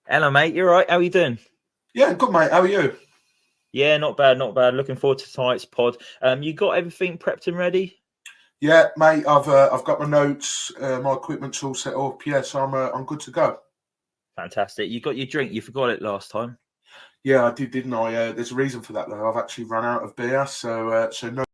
Hello, mate. You're right. How are you doing? Yeah, good mate. How are you? Yeah, not bad, not bad. Looking forward to tonight's pod. You got everything prepped and ready? Yeah, mate. I've got my notes, my equipment's all set up. Yes, I'm good to go. Fantastic. You got your drink. You forgot it last time. Yeah, I did, didn't I? There's a reason for that though. I've actually run out of beer, so no.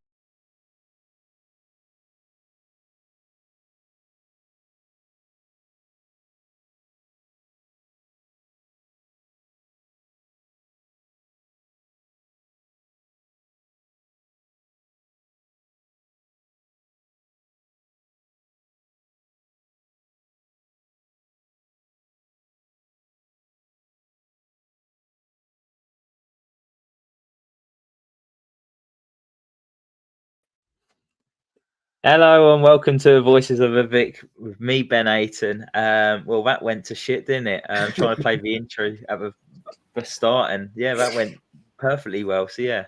Hello and welcome to Voices of a Vic with me, Ben Aiton. Well, that went to shit, didn't it? Trying to play the intro at the start, and yeah, that went perfectly well. So yeah,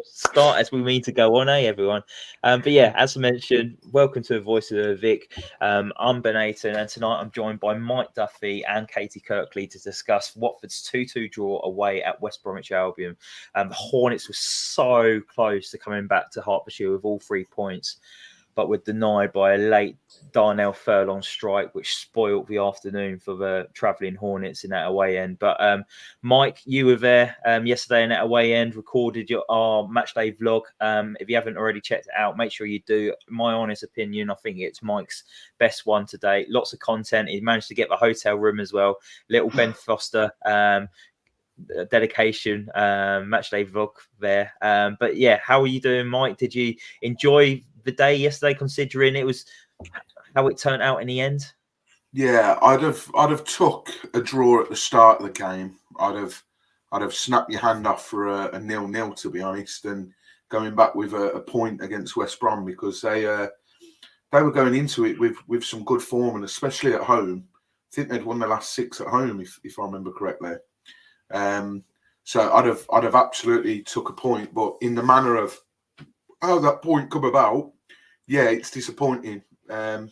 start as we mean to go on, everyone. But yeah, as I mentioned, welcome to the Voices of a Vic. I'm Ben Aiton, and tonight I'm joined by Mike Duffy and Caity Kirkley to discuss Watford's 2-2 draw away at West Bromwich Albion. The Hornets were so close to coming back to Hertfordshire with all 3 points, but were denied by a late Darnell Furlong strike, which spoilt the afternoon for the travelling Hornets in that away end. But Mike, you were there yesterday in that away end, recorded our matchday vlog. If you haven't already checked it out, make sure you do. My honest opinion, I think it's Mike's best one to date. Lots of content. He managed to get the hotel room as well. Little Ben Foster. Dedication match day vlog there. But yeah, how are you doing, Mike? Did you enjoy the day yesterday, considering it was how it turned out in the end? Yeah, I'd have took a draw at the start of the game. I'd have snapped your hand off for a 0-0, to be honest, and going back with a point against West Brom because they were going into it with some good form, and especially at home. I think they'd won the last 6 at home, if I remember correctly. Um, so I'd have absolutely took a point, but in the manner of how that point come about, yeah, it's disappointing. 2-0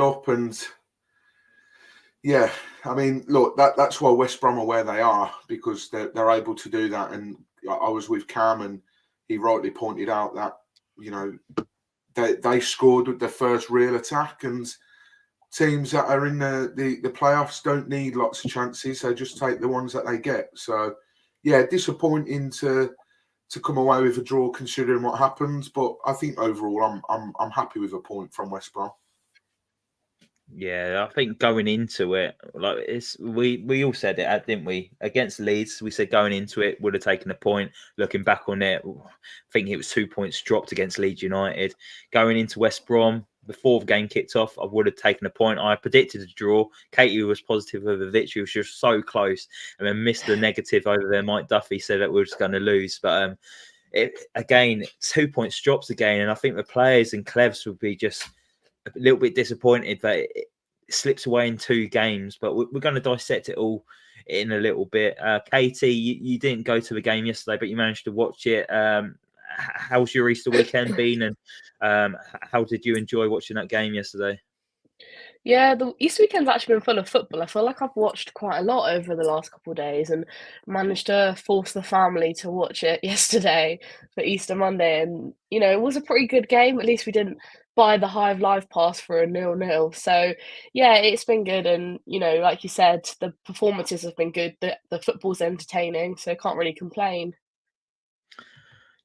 up, and yeah, I mean, look, that's why West Brom are where they are, because they're able to do that. And I was with Cam, and he rightly pointed out that you know they scored with their first real attack, and teams that are in the playoffs don't need lots of chances. They just take the ones that they get. So, yeah, disappointing to come away with a draw considering what happened. But I think overall, I'm happy with a point from West Brom. Yeah, I think going into it, like we all said it, didn't we? Against Leeds, we said going into it would have taken a point. Looking back on it, I think it was 2 points dropped against Leeds United. Going into West Brom, before the game kicked off, I would have taken a point. I predicted a draw. Caity was positive of a victory, which was so close, and then missed the negative over there. Mike Duffy said that we were just going to lose, but again, 2 points drops again, and I think the players and Clevs would be just a little bit disappointed that it slips away in 2 games, but we're going to dissect it all in a little bit. Caity, you didn't go to the game yesterday, but you managed to watch it. How's your Easter weekend been, and how did you enjoy watching that game yesterday? Yeah, the Easter weekend's actually been full of football. I feel like I've watched quite a lot over the last couple of days and managed to force the family to watch it yesterday for Easter Monday. And, it was a pretty good game. At least we didn't buy the Hive Live pass for a 0-0. So, yeah, it's been good. And, like you said, the performances have been good. The football's entertaining, so can't really complain.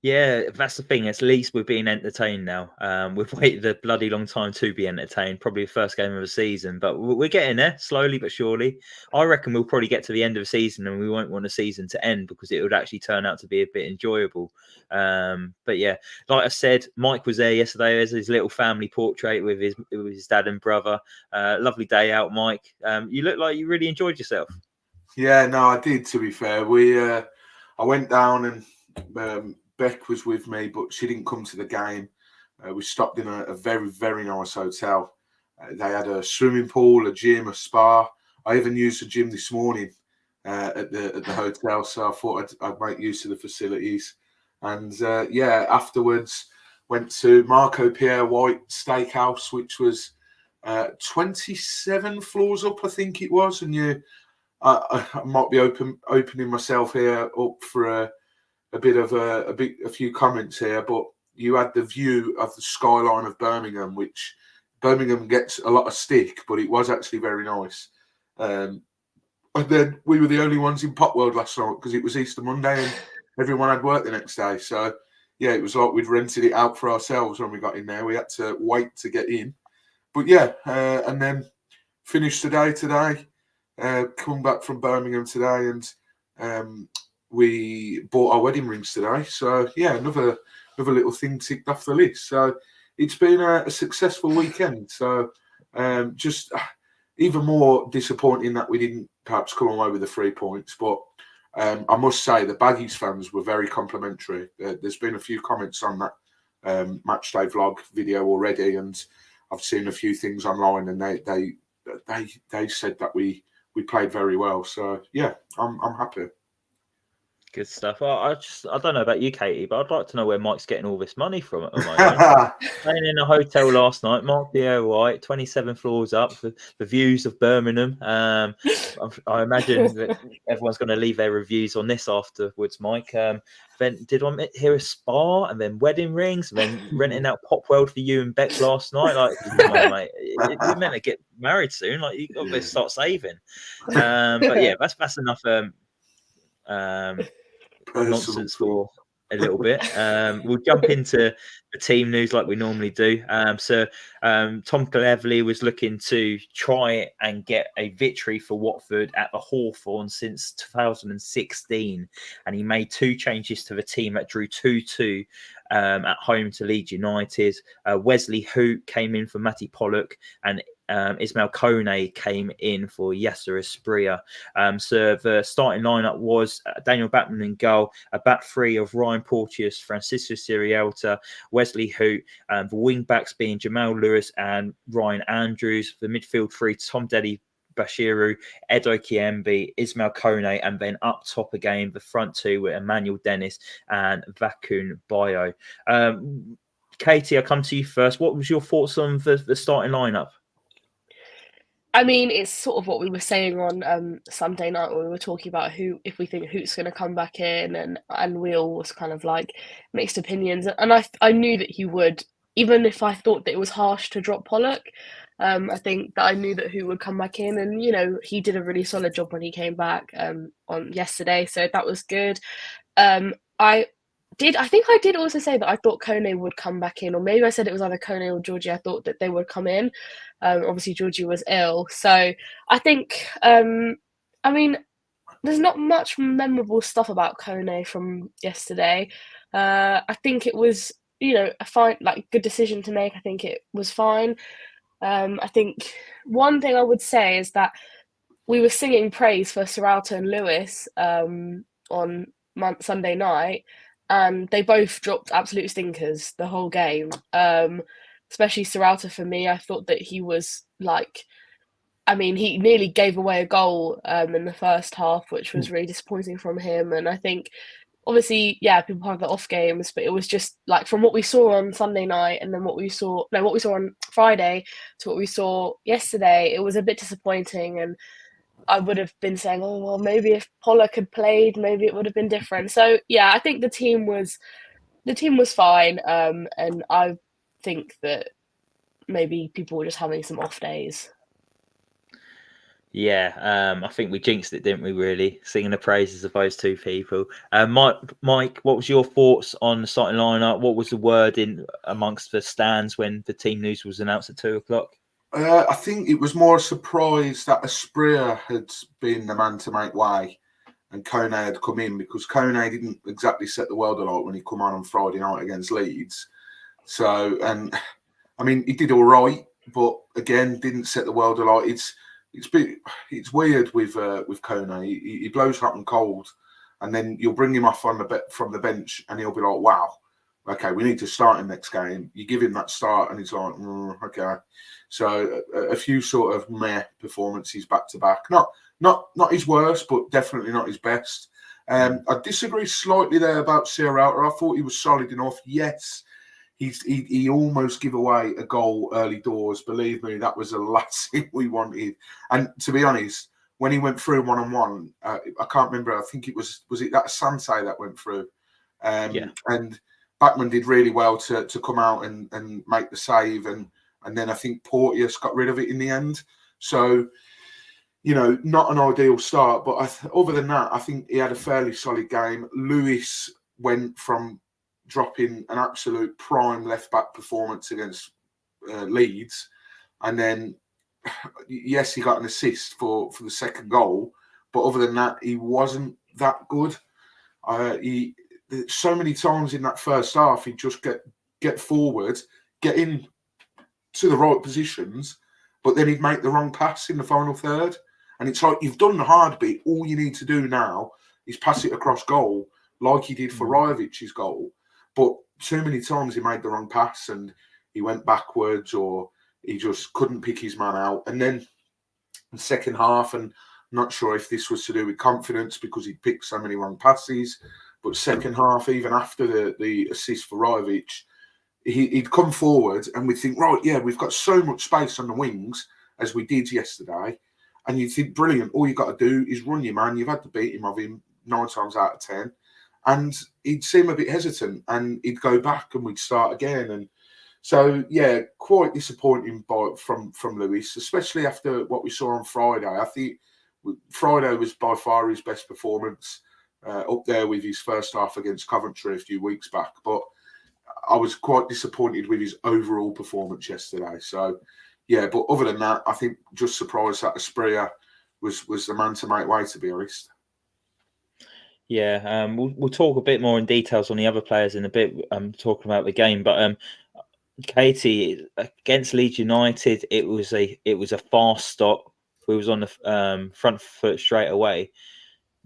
Yeah, that's the thing. At least we're being entertained now. We've waited a bloody long time to be entertained. Probably the first game of the season, but we're getting there slowly but surely. I reckon we'll probably get to the end of the season and we won't want the season to end because it would actually turn out to be a bit enjoyable. But yeah, like I said, Mike was there yesterday as his little family portrait with his dad and brother. Lovely day out, Mike. You look like you really enjoyed yourself. Yeah, no, I did. To be fair, I went down and Beck was with me, but she didn't come to the game. We stopped in a very, very nice hotel. They had a swimming pool, a gym, a spa. I even used the gym this morning at the hotel, so I thought I'd make use of the facilities. And yeah, afterwards went to Marco Pierre White Steakhouse, which was 27 floors up, I think it was, and I might be opening myself here up for a few comments here, but you had the view of the skyline of Birmingham, which Birmingham gets a lot of stick, but it was actually very nice. And then we were the only ones in Pop World last night because it was Easter Monday and everyone had work the next day. So yeah, it was like we'd rented it out for ourselves when we got in there. We had to wait to get in. But yeah, and then finished today. Come back from Birmingham today, and we bought our wedding rings today. So yeah, another little thing ticked off the list. So it's been a successful weekend. So just even more disappointing that we didn't perhaps come away with the 3 points. But I must say the Baggies fans were very complimentary. There's been a few comments on that matchday vlog video already, and I've seen a few things online, and they said that we played very well. So yeah, I'm happy. Good stuff. I don't know about you, Caity, but I'd like to know where Mike's getting all this money from at the moment. Staying in a hotel last night, Mark White, 27 floors up, the views of Birmingham. I imagine that everyone's going to leave their reviews on this afterwards, Mike. Then did I hear a spa and then wedding rings and then renting out Pop World for you and Beck last night? Like, come on, mate, you're meant to get married soon. Like, you got to start saving. But yeah, that's enough. Nonsense for a little bit. We'll jump into the team news like we normally do. So Tom Clevs was looking to try and get a victory for Watford at the Hawthorn since 2016, and he made 2 changes to the team that drew 2-2 at home to Leeds United. Wesley Hoot came in for Matty Pollock, and Ismail Kone came in for Yasser Asprilla. So the starting lineup was Daniel Batman in goal, a back 3 of Ryan Porteous, Francisco Sirielta, Wesley Hoot, the wing backs being Jamal Lewis and Ryan Andrews, the midfield 3 Tom Deddy Bashiru, Edo Kiembe, Ismail Kone, and then up top again the front 2 with Emmanuel Dennis and Vakun Bayo. Caity, I'll come to you first. What was your thoughts on the starting lineup? I mean, it's sort of what we were saying on Sunday night when we were talking about if we think Hoot's going to come back in, and we all was kind of like mixed opinions. And I knew that he would, even if I thought that it was harsh to drop Pollock. I think that I knew that Hoot would come back in, and he did a really solid job when he came back on yesterday, so that was good. I think I did also say that I thought Kone would come back in, or maybe I said it was either Kone or Georgie. I thought that they would come in. Obviously, Georgie was ill. So I think, I mean, there's not much memorable stuff about Kone from yesterday. I think it was, a fine, good decision to make. I think it was fine. I think one thing I would say is that we were singing praise for Sirielta and Lewis on Sunday night, and they both dropped absolute stinkers the whole game. Especially Sirielta, for me, I thought that he was he nearly gave away a goal in the first half, which was really disappointing from him. And I think, obviously, yeah, people have the off games, but it was just from what we saw on Sunday night and then what we saw on Friday to what we saw yesterday, it was a bit disappointing. And I would have been saying, oh, well, maybe if Pollock had played, maybe it would have been different. So, yeah, I think the team was fine. And I think that maybe people were just having some off days. Yeah, I think we jinxed it, didn't we, really? Singing the praises of those 2 people. Mike, what was your thoughts on the starting lineup? What was the wording amongst the stands when the team news was announced at 2:00? I think it was more a surprise that Asprilla had been the man to make way and Kone had come in, because Kone didn't exactly set the world alight when he come on Friday night against Leeds. So, and I mean, he did all right, but again, didn't set the world alight. It's weird with Kone. He blows hot and cold, and then you'll bring him off from the bench, and he'll be like, "Wow, okay, we need to start him next game." You give him that start, and he's like, "Okay." So a few sort of meh performances back to back. Not his worst, but definitely not his best. I disagree slightly there about Sirielta. I thought he was solid enough. Yes, he almost gave away a goal early doors. Believe me, that was the last thing we wanted. And to be honest, when he went through 1-on-1, I can't remember. I think it was it that Asante that went through, and Bachmann did really well to come out and make the save, and then I think Porteous got rid of it in the end. So, not an ideal start, but other than that, I think he had a fairly solid game. Lewis went from dropping an absolute prime left-back performance against Leeds, and then, yes, he got an assist for the second goal, but other than that, he wasn't that good. So many times in that first half, he'd just get forward, get in to the right positions, but then he'd make the wrong pass in the final third. And it's like, you've done the hard bit. All you need to do now is pass it across goal, like he did for Rajovic's goal. But too many times he made the wrong pass and he went backwards, or he just couldn't pick his man out. And then the second half, and I'm not sure if this was to do with confidence because he picked so many wrong passes, but second half, even after the assist for Rajovic, he'd come forward and we'd think, right, yeah, we've got so much space on the wings as we did yesterday. And you'd think, brilliant, all you've got to do is run your man. You've had to beat him of him 9 times out of 10. And he'd seem a bit hesitant and he'd go back and we'd start again. And so, yeah, quite disappointing from Lewis, especially after what we saw on Friday. I think Friday was by far his best performance, up there with his first half against Coventry a few weeks back. But I was quite disappointed with his overall performance yesterday. So, yeah, but other than that, I think just surprised that Asprilla was the man to make way, to be honest. Yeah, we'll talk a bit more in details on the other players in a bit, talking about the game. But Caity against Leeds United, it was a fast stop. We was on the front foot straight away.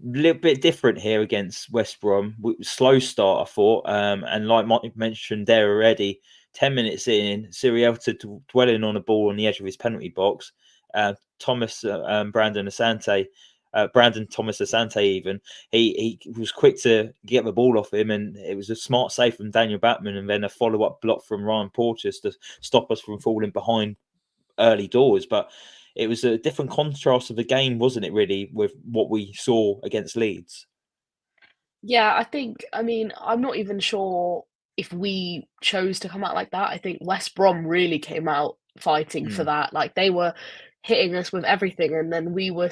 A little bit different here against West Brom. Slow start, I thought, and like Mike mentioned there already, 10 minutes in, Sirielta dwelling on a ball on the edge of his penalty box. Brandon Thomas Asante even, he was quick to get the ball off him, and it was a smart save from Daniel Batman, and then a follow-up block from Ryan Porteous to stop us from falling behind early doors. But it was a different contrast of the game, wasn't it, really, with what we saw against Leeds? Yeah, I'm not even sure if we chose to come out like that. I think West Brom really came out fighting for that. Like, they were hitting us with everything, and then we were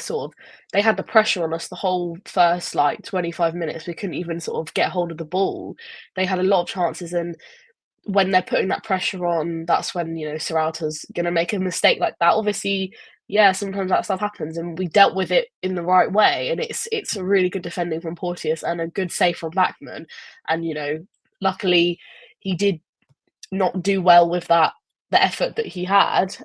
they had the pressure on us the whole first, 25 minutes. We couldn't even sort of get hold of the ball. They had a lot of chances, and when they're putting that pressure on, that's when, Serralta's going to make a mistake like that. Obviously, yeah, sometimes that stuff happens, and we dealt with it in the right way. And it's a really good defending from Porteous and a good save from Blackman. And, luckily, he did not do well with the effort that he had.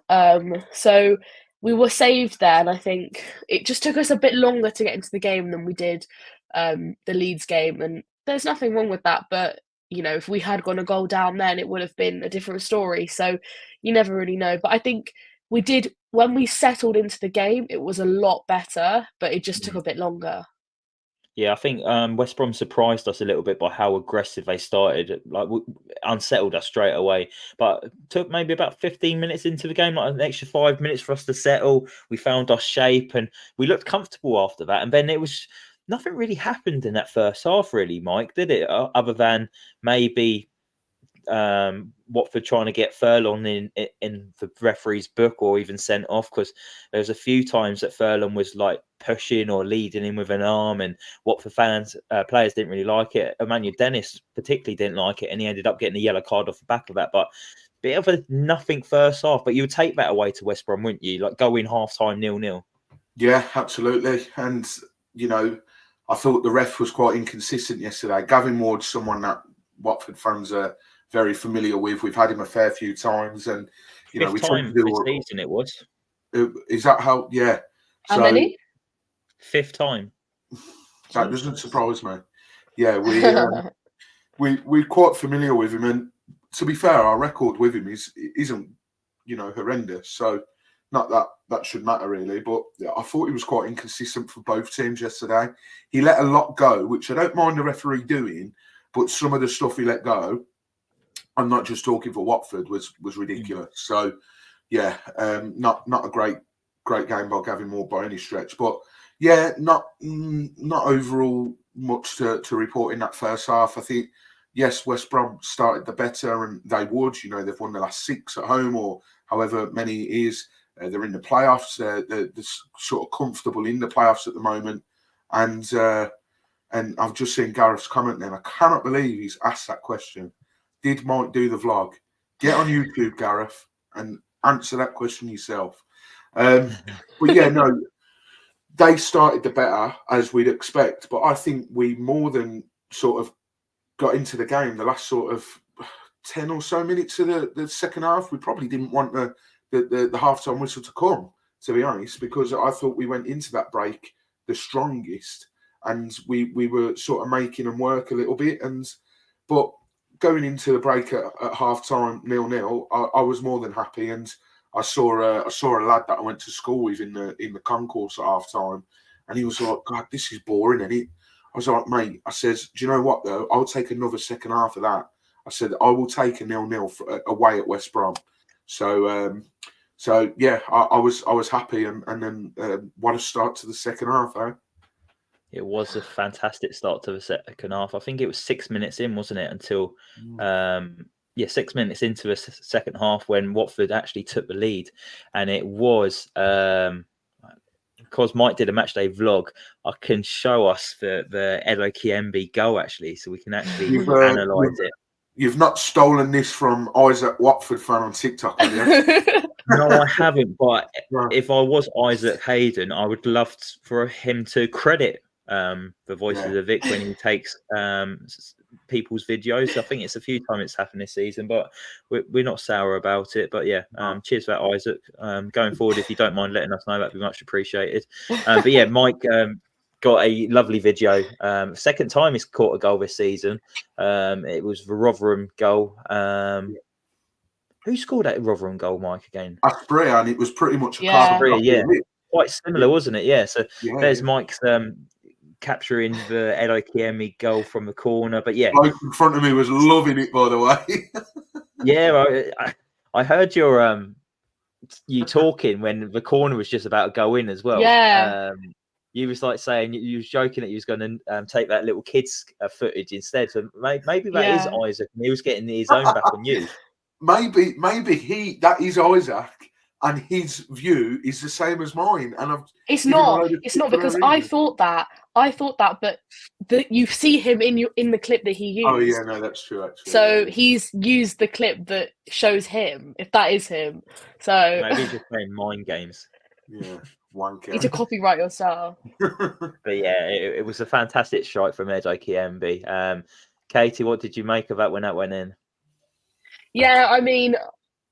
So we were saved there, and I think it just took us a bit longer to get into the game than we did the Leeds game. And there's nothing wrong with that, but if we had gone a goal down then, it would have been a different story. So you never really know. But I think we did, when we settled into the game, it was a lot better, but it just took a bit longer. Yeah, I think West Brom surprised us a little bit by how aggressive they started. Like, unsettled us straight away. But it took maybe about 15 minutes into the game, like an extra 5 minutes for us to settle. We found our shape and we looked comfortable after that. And then nothing really happened in that first half, really, Mike, did it? Other than maybe Watford trying to get Furlong in the referee's book, or even sent off, because there was a few times that Furlong was like pushing or leading him with an arm, and Watford players didn't really like it. Emmanuel Dennis particularly didn't like it, and he ended up getting a yellow card off the back of that. But bit of a nothing first half, but you would take that away to West Brom, wouldn't you? Like, go in half time 0-0. Yeah, absolutely. And I thought the ref was quite inconsistent yesterday. Gavin Ward's someone that Watford fans are very familiar with. We've had him a fair few times, and we time this season it was. Is that how? Yeah. How many? 5th time. That doesn't surprise me. Yeah, we're quite familiar with him, and to be fair, our record with him isn't horrendous. So not that should matter really, but I thought he was quite inconsistent for both teams yesterday. He let a lot go, which I don't mind the referee doing, but some of the stuff he let go I'm not just talking for Watford, was ridiculous. So, yeah, not a great game by Gavin Moore by any stretch. But, yeah, not overall much to report in that first half. I think, yes, West Brom started the better, and they would. They've won the last 6 at home or however many it is. They're in the playoffs. They're sort of comfortable in the playoffs at the moment. And I've just seen Gareth's comment then. I cannot believe he's asked that question. Did Mike do the vlog? Get on YouTube, Gareth, and answer that question yourself. But yeah, no, they started the better as we'd expect. But I think we more than sort of got into the game. The last sort of 10 or so minutes of the second half, we probably didn't want the halftime whistle to come, to be honest, because I thought we went into that break the strongest, and we were sort of making them work a little bit. But going into the break at half time 0-0, I was more than happy, and I saw a lad that I went to school with in the concourse at half time, and he was like, "God, this is boring, isn't it?" I was like, "Mate," I says, "Do you know what though? I'll take another second half of that." I said, "I will take a 0-0 away at West Brom." So yeah, I was happy, and then what a start to the second half, eh? It was a fantastic start to the second half. I think it was 6 minutes in, wasn't it? Until 6 minutes into the second half when Watford actually took the lead, and it was because Mike did a matchday vlog. I can show us the Edo Kiembe goal actually, so we can actually analyse it. You've not stolen this from Isaac Watford fan on TikTok, have you? No, I haven't. But if I was Isaac Hayden, I would love for him to credit the Voices of Vic when he takes people's videos. I think it's a few times it's happened this season, but we're not sour about it. But yeah, cheers for that, Isaac. Going forward, if you don't mind letting us know, that'd be much appreciated. But yeah, Mike got a lovely video. Second time he's caught a goal this season. It was the Rotherham goal. Who scored that Rotherham goal, Mike, again? Asprey, and it was pretty much quite similar, wasn't it? Yeah. So there's Mike's capturing the Edo Kiembe goal from the corner. But yeah, bloke in front of me was loving it, by the way. Yeah, I heard you talking when the corner was just about to go in as well. Yeah. You was like saying you was joking that you was going to take that little kid's footage instead. So maybe that is Isaac, and he was getting his own back on you. Maybe that is Isaac, and his view is the same as mine. And it's not because I thought that, but you see him in the clip that he used. Oh yeah, no, that's true. Actually, so he's used the clip that shows him, if that is him. So maybe he's just playing mind games. Yeah, wanker. Need to copyright yourself. But yeah, it was a fantastic strike from Edo Kiembe. Caity, what did you make of that when that went in? Yeah, I mean,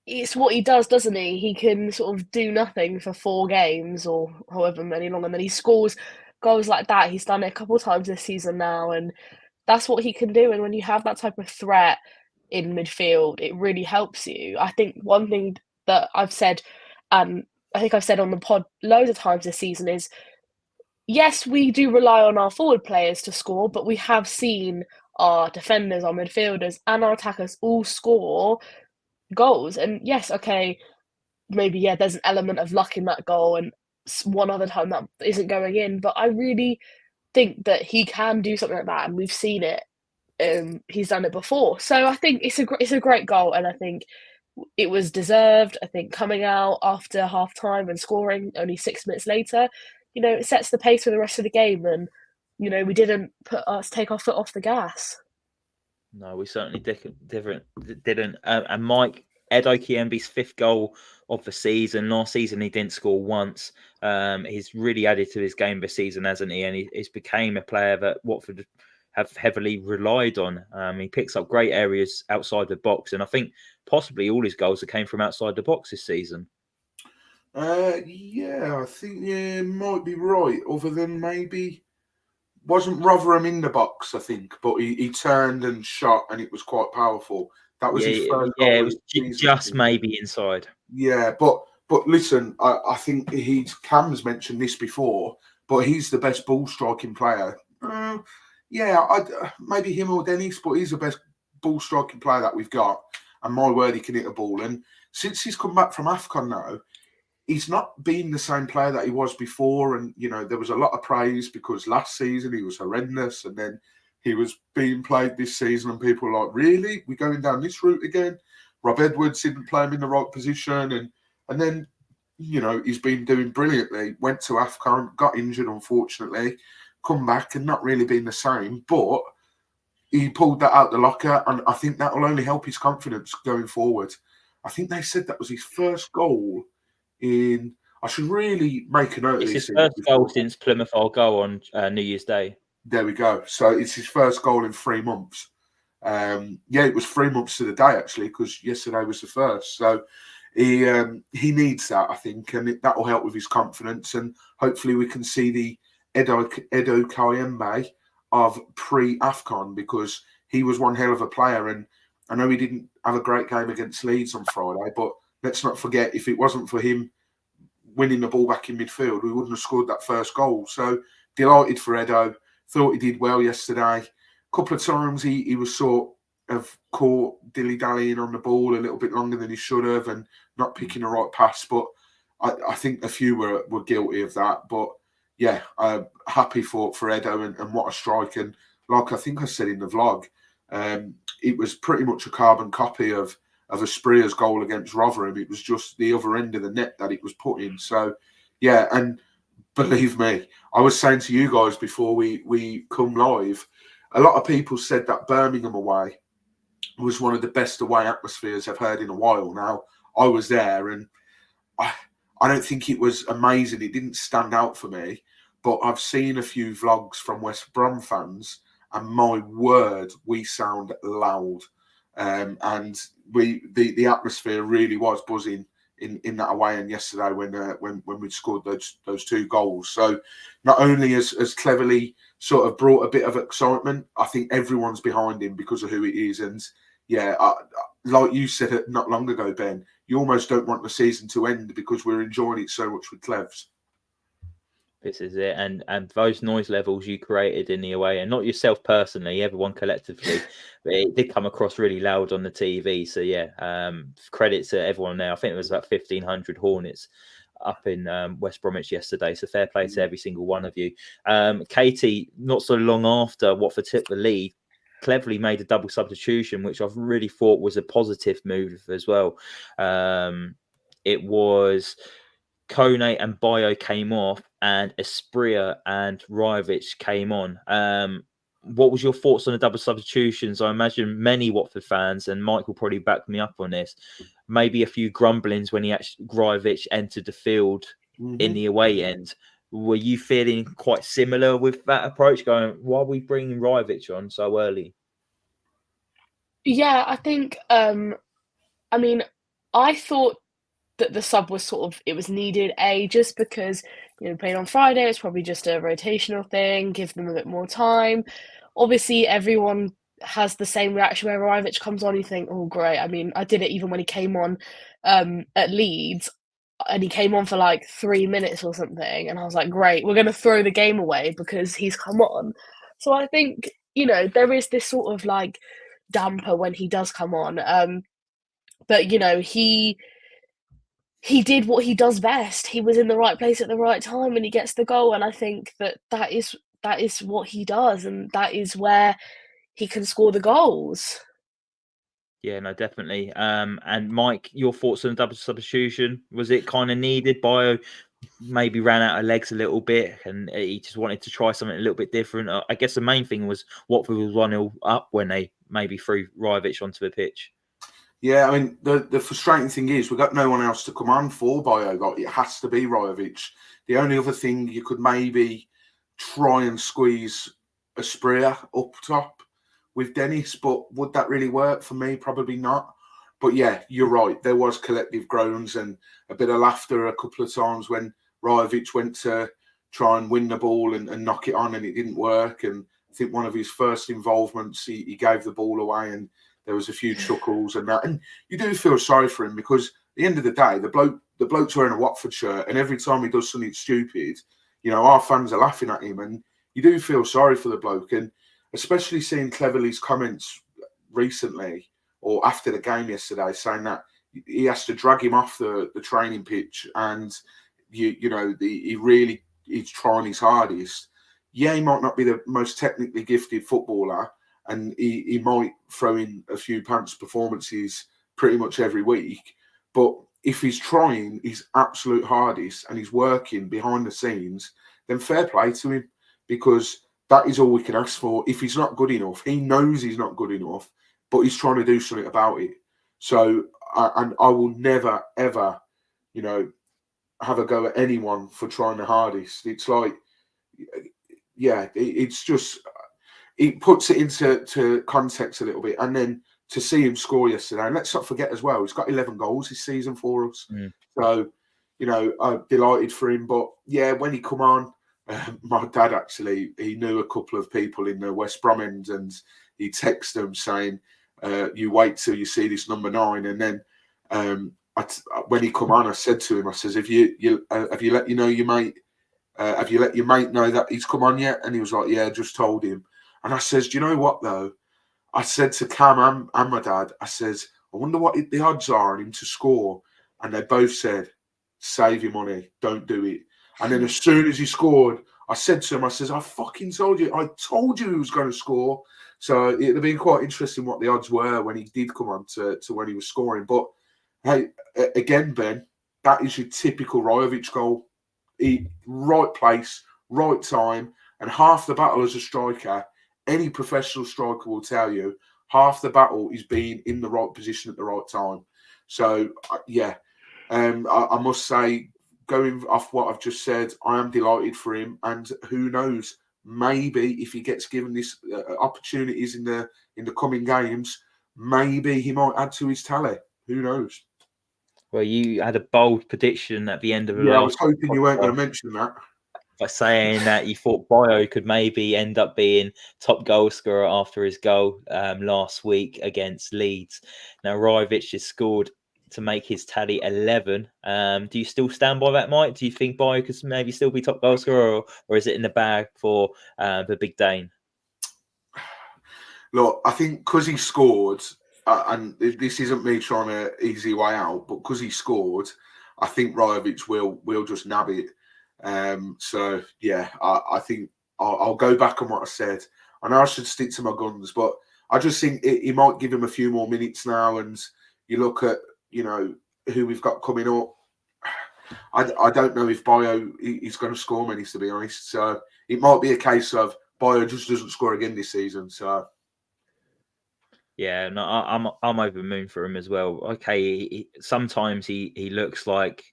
it's what he does, doesn't he? He can sort of do nothing for 4 games or however many long, and then he scores goals like that. He's done it a couple of times this season now, and that's what he can do. And when you have that type of threat in midfield, it really helps you. I think one thing that I've said, I think I've said on the pod loads of times this season is, yes, we do rely on our forward players to score, but we have seen our defenders, our midfielders, and our attackers all score goals. And yes, okay, maybe there's an element of luck in that goal, and one other time that isn't going in. But I really think that he can do something like that, and we've seen it. He's done it before, so I think it's a great goal, and I think it was deserved. I think coming out after half time and scoring only 6 minutes later, it sets the pace for the rest of the game, and we didn't take our foot off the gas. No, we certainly didn't. And Mike, Edo Kiembe's 5th goal of the season. Last season he didn't score once. He's really added to his game this season, hasn't he? And he's became a player that Watford have heavily relied on. He picks up great areas outside the box, and I think possibly all his goals came from outside the box this season. Yeah, I think you might be right. Other than maybe wasn't Rotherham in the box, I think, but he turned and shot, and it was quite powerful. That was his first goal. Yeah, it was just maybe inside. Yeah, but listen, I think Cam's mentioned this before, but he's the best ball striking player. Maybe him or Dennis, but he's the best ball striking player that we've got, and my word, he can hit a ball. And since he's come back from AFCON now, he's not been the same player that he was before. And, you know, there was a lot of praise because last season he was horrendous, and then he was being played this season, and people were like, really? We're going down this route again? Rob Edwards didn't play him in the right position. And then, you know, he's been doing brilliantly. Went to AFCON, got injured, unfortunately, come back and not really been the same. But he pulled that out the locker, and I think that will only help his confidence going forward. I think they said that was his first goal in... I should really make a note of this. It's his first goal since Plymouth goal on New Year's Day. There we go. So it's his first goal in 3 months. It was 3 months to the day, actually, because yesterday was the first. So he needs that, I think, and that will help with his confidence. And hopefully we can see the Edo Kayembe of pre-AFCON, because he was one hell of a player. And I know he didn't have a great game against Leeds on Friday, but let's not forget, if it wasn't for him winning the ball back in midfield, we wouldn't have scored that first goal. So delighted for Edo. Thought he did well yesterday. A couple of times he was sort of caught dilly-dallying on the ball a little bit longer than he should have and not picking the right pass. But I think a few were guilty of that. But yeah, happy for Edo and what a strike. And like I think I said in the vlog, it was pretty much a carbon copy of Aspria's goal against Rotherham. It was just the other end of the net that it was put in. So yeah, and believe me, I was saying to you guys before we come live, a lot of people said that Birmingham away was one of the best away atmospheres I've heard in a while. Now, I was there, and I don't think it was amazing. It didn't stand out for me, but I've seen a few vlogs from West Brom fans, and my word, we sound loud. And the atmosphere really was buzzing in that away end yesterday when we scored those 2 goals. So not only has Cleverly sort of brought a bit of excitement, I think everyone's behind him because of who he is. And yeah, like you said it not long ago, Ben, you almost don't want the season to end because we're enjoying it so much with Clevs. This is it, and those noise levels you created in the away, and not yourself personally, everyone collectively, but it did come across really loud on the TV. So yeah, credit to everyone there. I think it was about 1,500 Hornets up in West Bromwich yesterday. So fair play to every single one of you. Caity, not so long after Watford took the lead, cleverly made a double substitution, which I've really thought was a positive move as well. It was Kone and Bio came off, and Aspria and Ryovic came on. What was your thoughts on the double substitutions? I imagine many Watford fans, and Mike will probably back me up on this, maybe a few grumblings when Ryovic entered the field in the away end. Were you feeling quite similar with that approach, going, why are we bringing Ryovic on so early? Yeah, I think, I mean, I thought that the sub was it was needed, just because, you know, playing on Friday, it's probably just a rotational thing, give them a bit more time. Obviously, everyone has the same reaction where Ryovic comes on, you think, oh, great. I mean, I did it even when he came on at Leeds, and he came on for like 3 minutes or something, and I was like, great, we're going to throw the game away because he's come on. So I think, you know, there is this sort of like damper when he does come on. But, you know, he did what he does best. He was in the right place at the right time, and he gets the goal. And I think that is what he does, and that is where he can score the goals. Yeah, no, definitely. And Mike, your thoughts on the double substitution? Was it kind of needed? Bio maybe ran out of legs a little bit, and he just wanted to try something a little bit different. I guess the main thing was Watford was 1-0 up when they maybe threw Ryovic onto the pitch. Yeah, I mean, the frustrating thing is we've got no one else to come on for Bio. It has to be Ryovic. The only other thing you could maybe try and squeeze Aspria up top with Dennis, but would that really work for me? Probably not. But yeah, you're right. There was collective groans and a bit of laughter a couple of times when Ryovic went to try and win the ball and knock it on, and it didn't work. And I think one of his first involvements, he gave the ball away, and there was a few chuckles and that. And you do feel sorry for him because at the end of the day, the bloke's wearing a Watford shirt, and every time he does something stupid, you know, our fans are laughing at him, and you do feel sorry for the bloke. And especially seeing Cleverly's comments recently or after the game yesterday, saying that he has to drag him off the training pitch, and he's trying his hardest. Yeah, he might not be the most technically gifted footballer, and he might throw in a few pants performances pretty much every week. But if he's trying his absolute hardest and he's working behind the scenes, then fair play to him, because that is all we can ask for. If he's not good enough, he knows he's not good enough, but he's trying to do something about it. So, I will never, ever, have a go at anyone for trying the hardest. It's like, yeah, it's just, it puts it into context a little bit. And then to see him score yesterday, and let's not forget as well, he's got 11 goals this season for us. So, I'm delighted for him. But yeah, when he come on, my dad actually, he knew a couple of people in the West Brom end, and he texted them saying, you wait till you see this number 9. And then when he come on, I said to him, I says, have you let your mate know that he's come on yet? And he was like, yeah, just told him. And I says, do you know what though? I said to Cam and my dad, I says, I wonder what the odds are on him to score. And they both said, save your money, don't do it. And then as soon as he scored, I said to him, I says, I fucking told you. I told you he was going to score. So it'd have been quite interesting what the odds were when he did come on to when he was scoring. But hey, again, Ben, that is your typical Rajovic goal. Right place, right time, and half the battle as a striker, any professional striker will tell you, half the battle is being in the right position at the right time. So, yeah, I must say, going off what I've just said, I am delighted for him. And who knows, maybe if he gets given this opportunities in the coming games, maybe he might add to his tally. Who knows? Well, you had a bold prediction at the end of the last. I was hoping you weren't going to mention that. By saying that you thought Bio could maybe end up being top goal scorer after his goal last week against Leeds. Now, Rajovic has scored to make his tally 11. Do you still stand by that, Mike? Do you think Bio could maybe still be top goal scorer, or is it in the bag for the Big Dane? Look, I think because he scored, and this isn't me trying to easy way out, but because he scored, I think Rajovic will just nab it. So yeah, I think I'll go back on what I said. I know I should stick to my guns, but I just think he might give him a few more minutes now. And you look at who we've got coming up. I don't know if Bio is going to score many, to be honest. So it might be a case of Bio just doesn't score again this season. So yeah, no, I'm over the moon for him as well. Okay, sometimes he looks like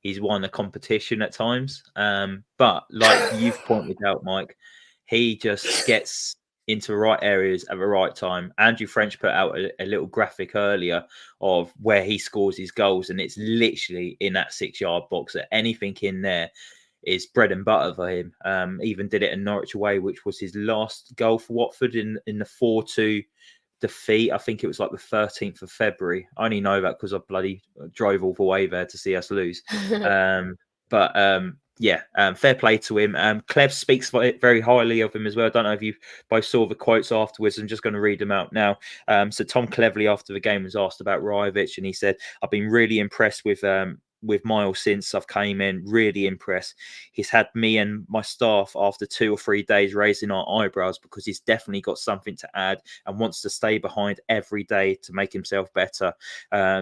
he's won a competition at times. But like you've pointed out, Mike, he just gets into the right areas at the right time. Andrew French put out a little graphic earlier of where he scores his goals, and it's literally in that 6-yard box. That anything in there is bread and butter for him. Even did it in Norwich away, which was his last goal for Watford in the 4-2 defeat. I think it was like the 13th of February. I only know that because I bloody drove all the way there to see us lose. Fair play to him. Clevs speaks very highly of him as well. I don't know if you both saw the quotes afterwards. I'm just going to read them out now. So Tom Cleverley after the game was asked about Rajovic, and he said, I've been really impressed with Miles since I've came in, really impressed. He's had me and my staff after 2 or 3 days raising our eyebrows because he's definitely got something to add and wants to stay behind every day to make himself better.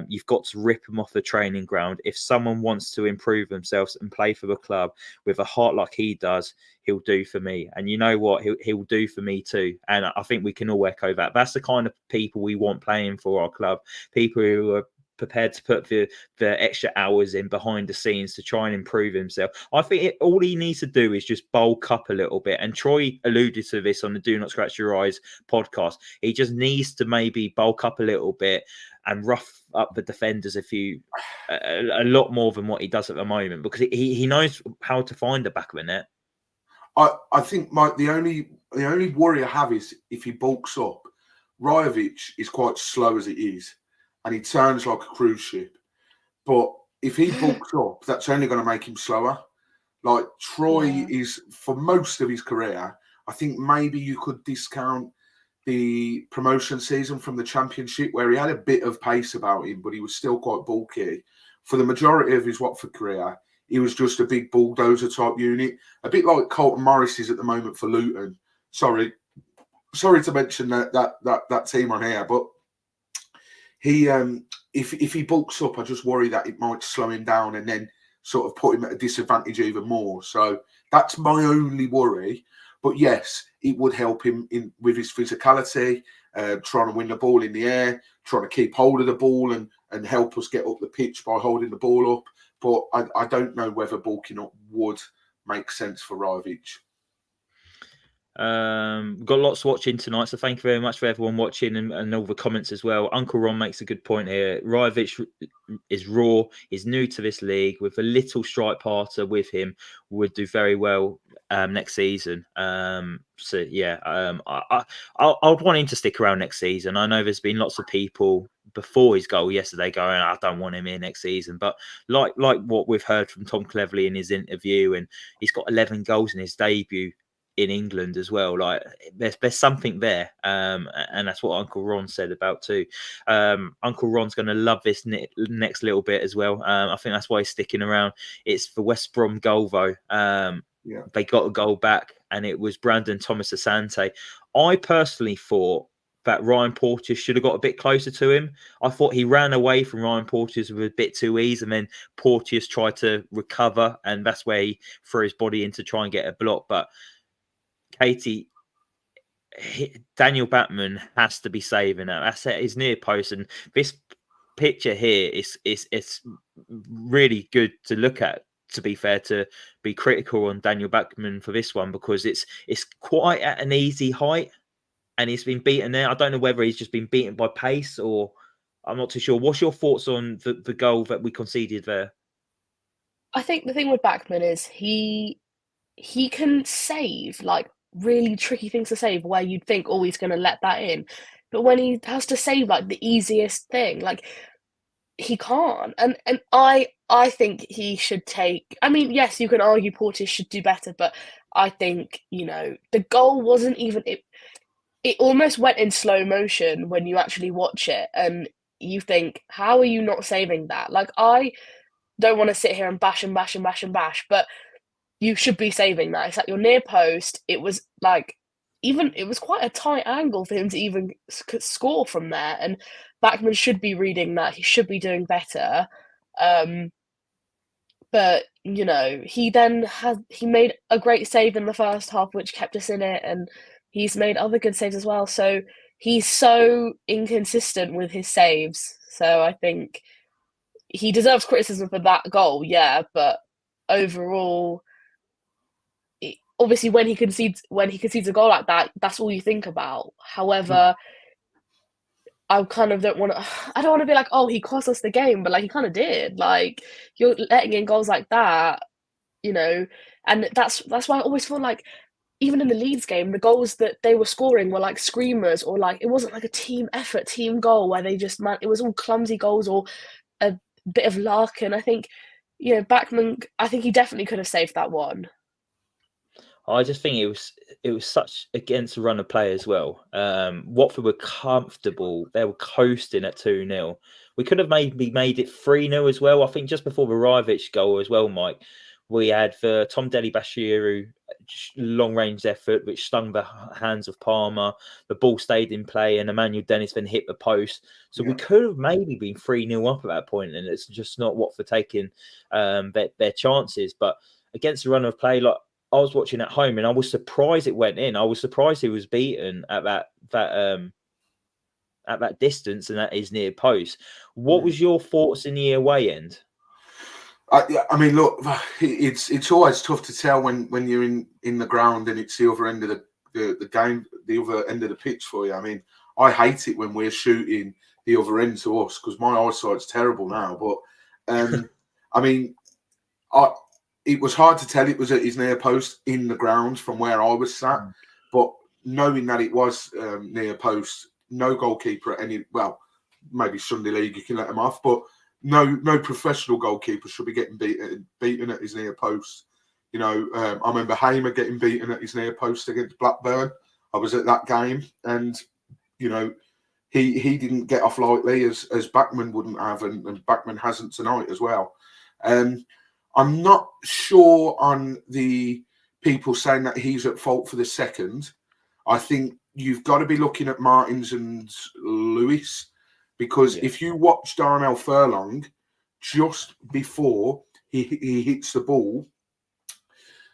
You've got to rip him off the training ground. If someone wants to improve themselves and play for the club with a heart like he does, he'll do for me. And you know what? He'll do for me too. And I think we can all echo that. That's the kind of people we want playing for our club. People who are prepared to put the extra hours in behind the scenes to try and improve himself. I think all he needs to do is just bulk up a little bit. And Troy alluded to this on the Do Not Scratch Your Eyes podcast. He just needs to maybe bulk up a little bit and rough up the defenders a lot more than what he does at the moment, because he knows how to find the back of the net. I think the only worry I have is if he bulks up. Rajovic is quite slow as it is, and he turns like a cruise ship. But if he bulks up, that's only going to make him slower. Like Troy is, for most of his career, I think maybe you could discount the promotion season from the Championship, where he had a bit of pace about him, but he was still quite bulky. For the majority of his Watford career, he was just a big bulldozer type unit, a bit like Colton Morris is at the moment for Luton. Sorry to mention that team on here, but he if he bulks up, I just worry that it might slow him down and then sort of put him at a disadvantage even more. So that's my only worry. But yes, it would help him with his physicality, trying to win the ball in the air, trying to keep hold of the ball and help us get up the pitch by holding the ball up. But I don't know whether bulking up would make sense for Rajvic. We've got lots watching tonight, so thank you very much for everyone watching and all the comments as well. Uncle Ron makes a good point here. Rajvic is raw, is new to this league. With a little strike parter with him, would do very well next season. So yeah, I would want him to stick around next season. I know there's been lots of people before his goal yesterday going, I don't want him here next season. But like what we've heard from Tom Clevley in his interview, and he's got 11 goals in his debut in England as well. Like there's something there, and that's what Uncle Ron said about too. Uncle Ron's going to love this next little bit as well. I think that's why he's sticking around. It's the West Brom goal though. They got a goal back, and it was Brandon Thomas Asante. I personally thought that Ryan Porteous should have got a bit closer to him. I thought he ran away from Ryan Porteous with a bit too easy, and then Porteous tried to recover, and that's where he threw his body in to try and get a block. But Caity, Daniel Batman has to be saving that. That's at his near post, and this picture here is really good to look at. To be fair, to be critical on Daniel Batman for this one, because it's quite at an easy height, and he's been beaten there. I don't know whether he's just been beaten by pace, or I'm not too sure. What's your thoughts on the goal that we conceded there? I think the thing with Bachmann is he can save like really tricky things to save where you'd think, oh, he's going to let that in. But when he has to save like the easiest thing, like he can't. And I think he should take. I mean, yes, you can argue Porteous should do better, but I think the goal wasn't even it. It almost went in slow motion when you actually watch it, and you think, how are you not saving that? Like I don't want to sit here and bash and bash and bash and bash, but you should be saving that. It's like your near post. It was like it was quite a tight angle for him to even score from there. And Bachmann should be reading that. He should be doing better. But he made a great save in the first half, which kept us in it, and he's made other good saves as well. So he's so inconsistent with his saves. So I think he deserves criticism for that goal, yeah. But overall, obviously, when he concedes a goal like that, that's all you think about. However, I kind of don't want to. I don't want to be like, oh, he cost us the game, but like he kind of did. Like you're letting in goals like that, and that's why I always feel like even in the Leeds game, the goals that they were scoring were like screamers, or like it wasn't like a team effort, team goal where they just it was all clumsy goals or a bit of luck. And I think Bachmann, I think he definitely could have saved that one. I just think it was such against the run of play as well. Watford were comfortable. They were coasting at 2-0. We could have maybe made it 3-0 as well. I think just before the Rajvic goal as well, Mike, we had the Tom Deli Bashiru long-range effort, which stung the hands of Palmer. The ball stayed in play, and Emmanuel Dennis then hit the post. So we could have maybe been 3-0 up at that point, and it's just not Watford taking their chances. But against the run of play, like I was watching at home, and I was surprised it went in. I was surprised he was beaten at that distance and at his near post. What was your thoughts in the away end? I mean, look, it's always tough to tell when you're in the ground and it's the other end of the game, the other end of the pitch for you. I mean, I hate it when we're shooting the other end to us because my eyesight's terrible now. But I mean, it was hard to tell it was at his near post in the ground from where I was sat. But knowing that it was near post, no goalkeeper at any, well, maybe Sunday League you can let him off, but no professional goalkeeper should be getting beaten at his near post. I remember Hamer getting beaten at his near post against Blackburn. I was at that game, and you know, he didn't get off lightly as Bachmann wouldn't have, and Bachmann hasn't tonight as well. I'm not sure on the people saying that he's at fault for the second. I think you've got to be looking at Martins and Lewis, because if you watch Darnell Furlong just before he hits the ball,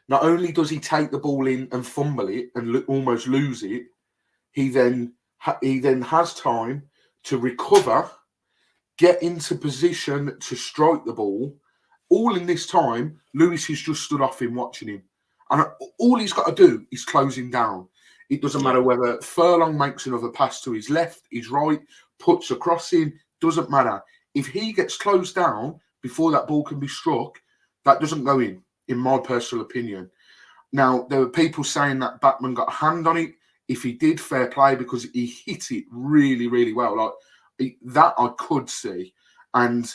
not only does he take the ball in and fumble it and almost lose it, he then has time to recover, get into position to strike the ball. All in this time, Lewis has just stood off him watching him. And all he's got to do is close him down. It doesn't matter whether Furlong makes another pass to his left, his right, puts across him, doesn't matter. If he gets closed down before that ball can be struck, that doesn't go in my personal opinion. Now, there were people saying that Bachmann got a hand on it. If he did, fair play, because he hit it really, really well. Like that I could see. And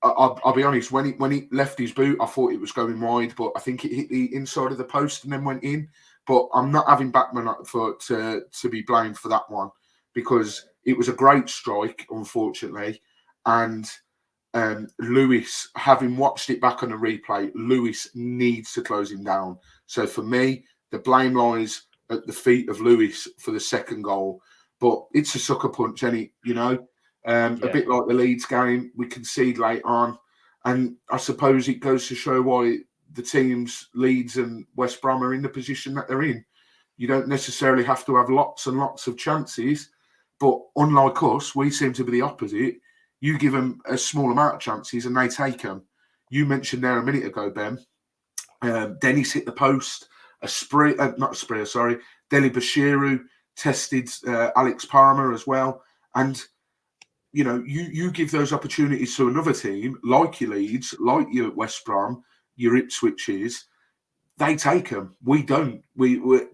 I'll be honest, when he left his boot, I thought it was going wide, but I think it hit the inside of the post and then went in. But I'm not having Bachmann to be blamed for that one, because it was a great strike, unfortunately. And Lewis, having watched it back on the replay, Lewis needs to close him down. So for me, the blame lies at the feet of Lewis for the second goal. But it's a sucker punch, a bit like the Leeds game. We concede late on. And I suppose it goes to show why the teams, Leeds and West Brom, are in the position that they're in. You don't necessarily have to have lots and lots of chances. But unlike us, we seem to be the opposite. You give them a small amount of chances and they take them. You mentioned there a minute ago, Ben, Dennis hit the post. Deli Bashiru tested Alex Palmer as well. And, you give those opportunities to another team, like your Leeds, like your West Brom, your Ipswiches, they take them. We don't.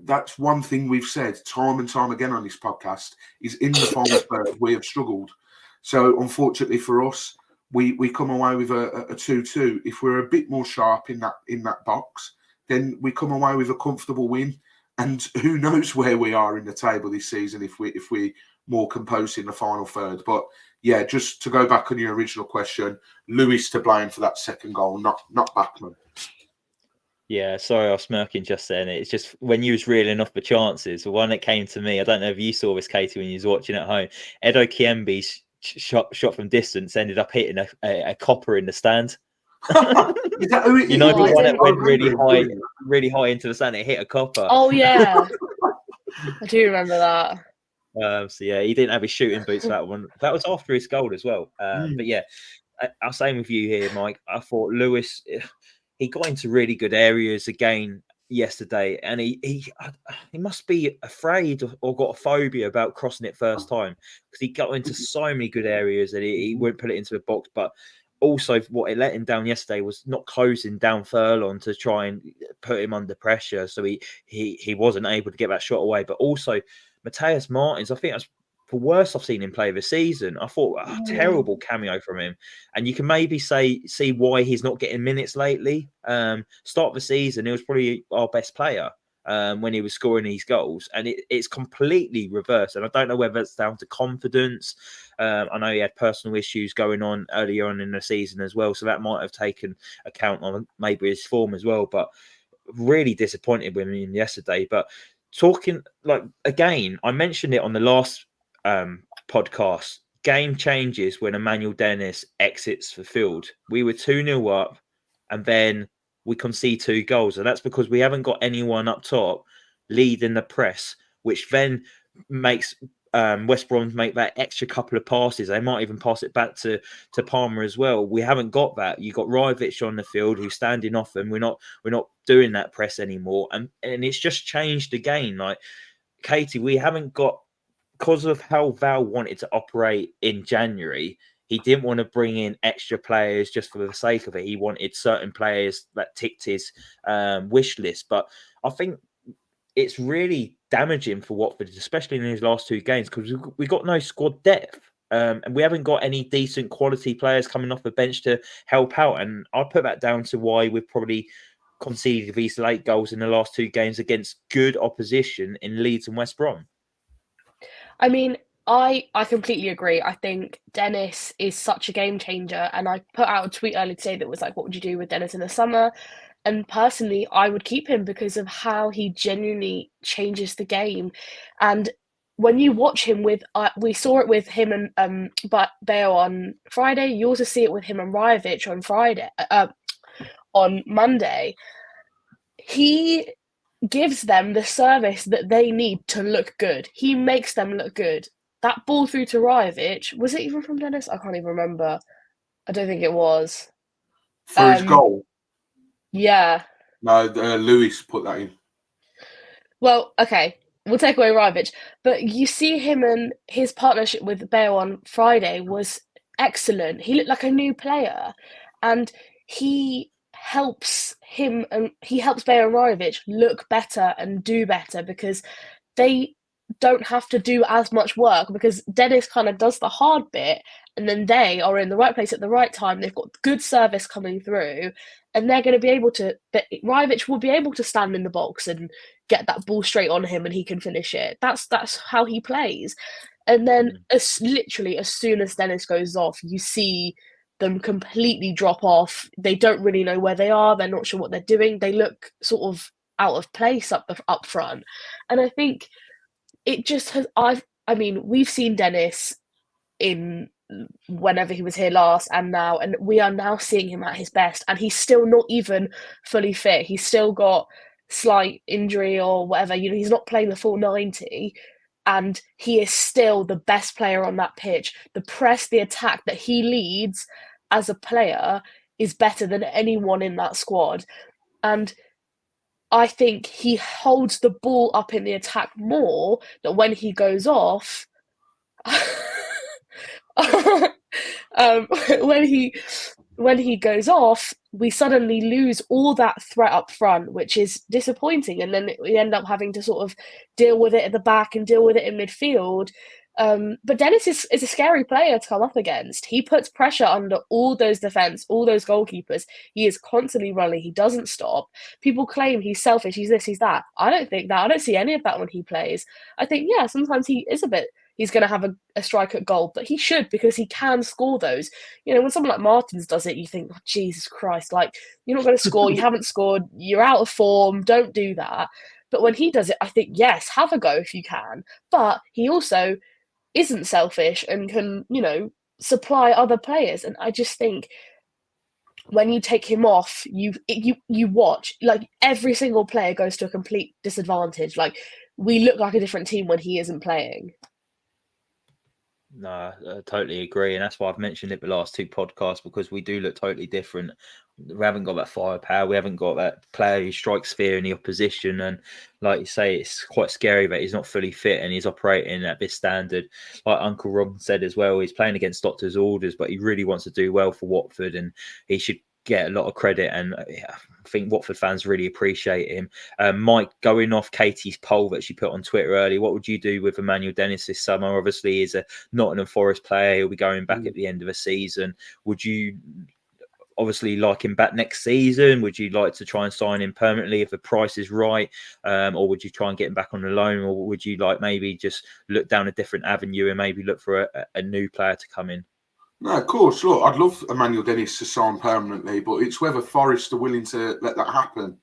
That's one thing we've said time and time again on this podcast, is in the final third, we have struggled. So, unfortunately for us, we come away with a 2-2. If we're a bit more sharp in that box, then we come away with a comfortable win. And who knows where we are in the table this season if we more composed in the final third. But yeah, just to go back on your original question, Lewis to blame for that second goal, not Bachmann. Yeah, sorry, I was smirking just then. It's just when you was reeling off the chances, the one that came to me, I don't know if you saw this, Caity, when you was watching at home. Edo Kiembe's shot from distance ended up hitting a copper in the stand. Is that who it the one that went really high into the stand, it hit a copper. Oh yeah, I do remember that. So yeah, he didn't have his shooting boots for that one. That was after his goal as well. But yeah, I'm saying with you here, Mike. I thought Lewis, he got into really good areas again yesterday, and he must be afraid or got a phobia about crossing it first time, because he got into so many good areas and he wouldn't put it into the box. But also, what it let him down yesterday was not closing down Furlong to try and put him under pressure, so he wasn't able to get that shot away. But also, Matthias Martins, I think that's the worst I've seen him play this season. I thought a terrible cameo from him, and you can maybe see why he's not getting minutes lately. Start of the season, he was probably our best player when he was scoring these goals, and it's completely reversed. And I don't know whether it's down to confidence. I know he had personal issues going on earlier on in the season as well, so that might have taken account on maybe his form as well. But really disappointed with him yesterday. But talking again, I mentioned it on the last podcast. Game changes when Emmanuel Dennis exits the field. We were 2-0 up, and then we concede 2 goals, and that's because we haven't got anyone up top leading the press, which then makes West Brom make that extra couple of passes. They might even pass it back to Palmer as well. We haven't got that. You got Rajvic on the field who's standing off, and we're not doing that press anymore. And it's just changed again. Like, Caity, we haven't got, because of how Val wanted to operate in January, he didn't want to bring in extra players just for the sake of it. He wanted certain players that ticked his wish list. But I think it's really damaging for Watford, especially in his last 2 games, because we got no squad depth. And we haven't got any decent quality players coming off the bench to help out. And I put that down to why we've probably conceded these late goals in the last 2 games against good opposition in Leeds and West Brom. I mean, I completely agree. I think Dennis is such a game changer, and I put out a tweet earlier today that was like, "What would you do with Dennis in the summer?" And personally, I would keep him because of how he genuinely changes the game. And when you watch him with, we saw it with him and but Bale on Friday. You also see it with him and Rajovic on Friday, on Monday. He gives them the service that they need to look good. He makes them look good. That ball through to Rajovic, was it even from Dennis? I can't even remember. I don't think it was. For his goal. Yeah. No, Lewis put that in. Well, okay, we'll take away Rajovic, but you see him and his partnership with Bale on Friday was excellent. He looked like a new player, and he helps him and he helps Bale and Rajovic look better and do better because they don't have to do as much work because Dennis kind of does the hard bit and then they are in the right place at the right time. They've got good service coming through and they're going to be able to. But Rajovic will be able to stand in the box and get that ball straight on him and he can finish it. That's how he plays. And then literally as soon as Dennis goes off, you see them completely drop off. They don't really know where they are. They're not sure what they're doing. They look sort of out of place up front. And I think it just has. I mean, we've seen Dennis in whenever he was here last and now, and we are now seeing him at his best. And he's still not even fully fit. He's still got slight injury or whatever. You know, he's not playing the full 90. And he is still the best player on that pitch. The press, the attack that he leads as a player is better than anyone in that squad. And I think he holds the ball up in the attack more, that when he goes off, when he goes off, we suddenly lose all that threat up front, which is disappointing. And then we end up having to sort of deal with it at the back and deal with it in midfield. But Dennis is a scary player to come up against. He puts pressure under all those defence, all those goalkeepers. He is constantly running. He doesn't stop. People claim he's selfish, he's this, he's that. I don't think that. I don't see any of that when he plays. I think, yeah, sometimes he is a bit... He's going to have a strike at goal, but he should because he can score those. You know, when someone like Martins does it, you think, oh, Jesus Christ, like, you're not going to score, you haven't scored, you're out of form, don't do that. But when he does it, I think, yes, have a go if you can. But he also isn't selfish and can, you know, supply other players. And I just think when you take him off, you watch, like, every single player goes to a complete disadvantage. Like, we look like a different team when he isn't playing. No, I totally agree. And that's why I've mentioned it the last two podcasts, because we do look totally different. We haven't got that firepower. We haven't got that player who strikes fear in the opposition. And like you say, it's quite scary that he's not fully fit and he's operating at this standard. Like Uncle Ron said as well, he's playing against doctor's orders, but he really wants to do well for Watford and he should get a lot of credit. And I think Watford fans really appreciate him. Mike, going off Katie's poll that she put on Twitter earlier, what would you do with Emmanuel Dennis this summer? Obviously, he's a Nottingham Forest player. He'll be going back at the end of the season. Would you obviously like him back next season? Would you like to try and sign him permanently if the price is right? Or would you try and get him back on the loan? Or would you like maybe just look down a different avenue and maybe look for a new player to come in? No, of course. Look, I'd love Emmanuel Dennis to sign permanently, but it's whether Forest are willing to let that happen.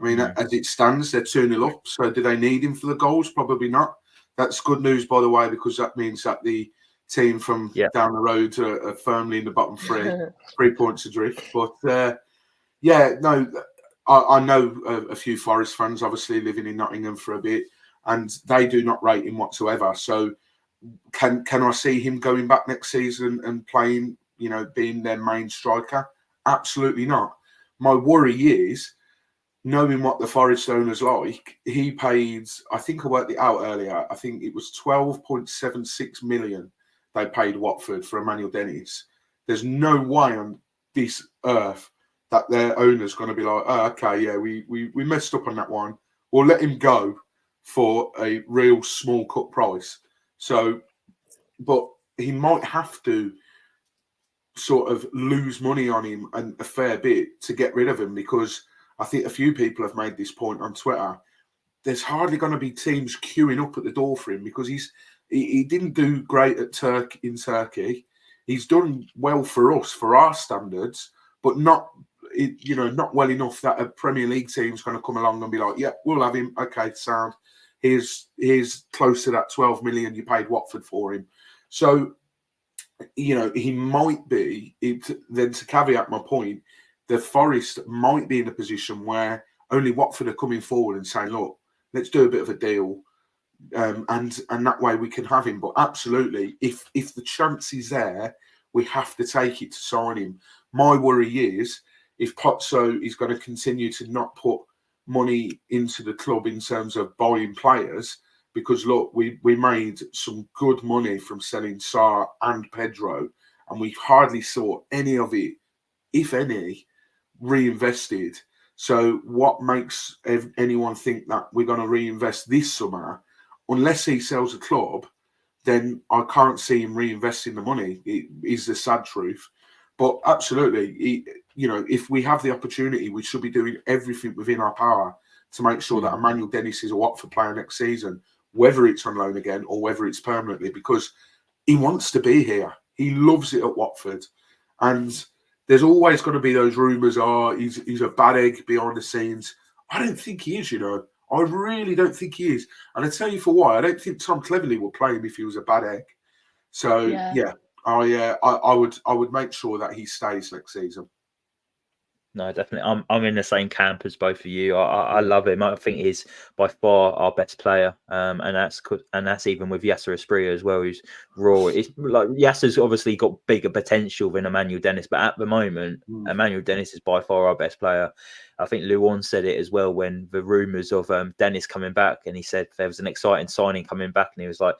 I mean, as it stands, they're 2-0 up. So do they need him for the goals? Probably not. That's good news, by the way, because that means that the team from down the road are firmly in the bottom three, 3 points adrift. But, I know a few Forest fans, obviously, living in Nottingham for a bit, and they do not rate him whatsoever. So can I see him going back next season and playing, you know, being their main striker? Absolutely not. My worry is, knowing what the Forest owners like, he paid, I think I worked it out earlier, I think it was 12.76 million they paid Watford for Emmanuel Dennis. There's no way on this earth that their owner's going to be like, oh, okay, yeah, we messed up on that one. We'll let him go for a real small cut price. So, but he might have to sort of lose money on him and a fair bit to get rid of him, because I think a few people have made this point on Twitter. There's hardly going to be teams queuing up at the door for him because he's He didn't do great in Turkey. He's done well for us, for our standards, but not well enough that a Premier League team's going to come along and be like, yeah, we'll have him. Okay, sound. Here's close to that 12 million you paid Watford for him. So, he might be, then to caveat my point, the Forest might be in a position where only Watford are coming forward and saying, look, let's do a bit of a deal. And that way we can have him. But absolutely, if the chance is there, we have to take it to sign him. My worry is if Pozzo is going to continue to not put money into the club in terms of buying players, because look, we made some good money from selling Sarr and Pedro, and we hardly saw any of it, if any, reinvested. So what makes anyone think that we're going to reinvest this summer? Unless he sells a club, then I can't see him reinvesting the money. It is the sad truth. But absolutely, if we have the opportunity, we should be doing everything within our power to make sure that Emmanuel Dennis is a Watford player next season, whether it's on loan again or whether it's permanently, because he wants to be here. He loves it at Watford. And there's always going to be those rumours, he's a bad egg behind the scenes. I don't think he is, I really don't think he is. And I tell you for why. I don't think Tom Cleverley would play him if he was a bad egg. So, I would make sure that he stays next season. No, definitely. I'm in the same camp as both of you. I love him. I think he's by far our best player, and that's even with Yasser Asprilla as well, who's raw. It's like Yasser's obviously got bigger potential than Emmanuel Dennis, but at the moment, Emmanuel Dennis is by far our best player. I think Luan said it as well when the rumours of Dennis coming back, and he said there was an exciting signing coming back, and he was like,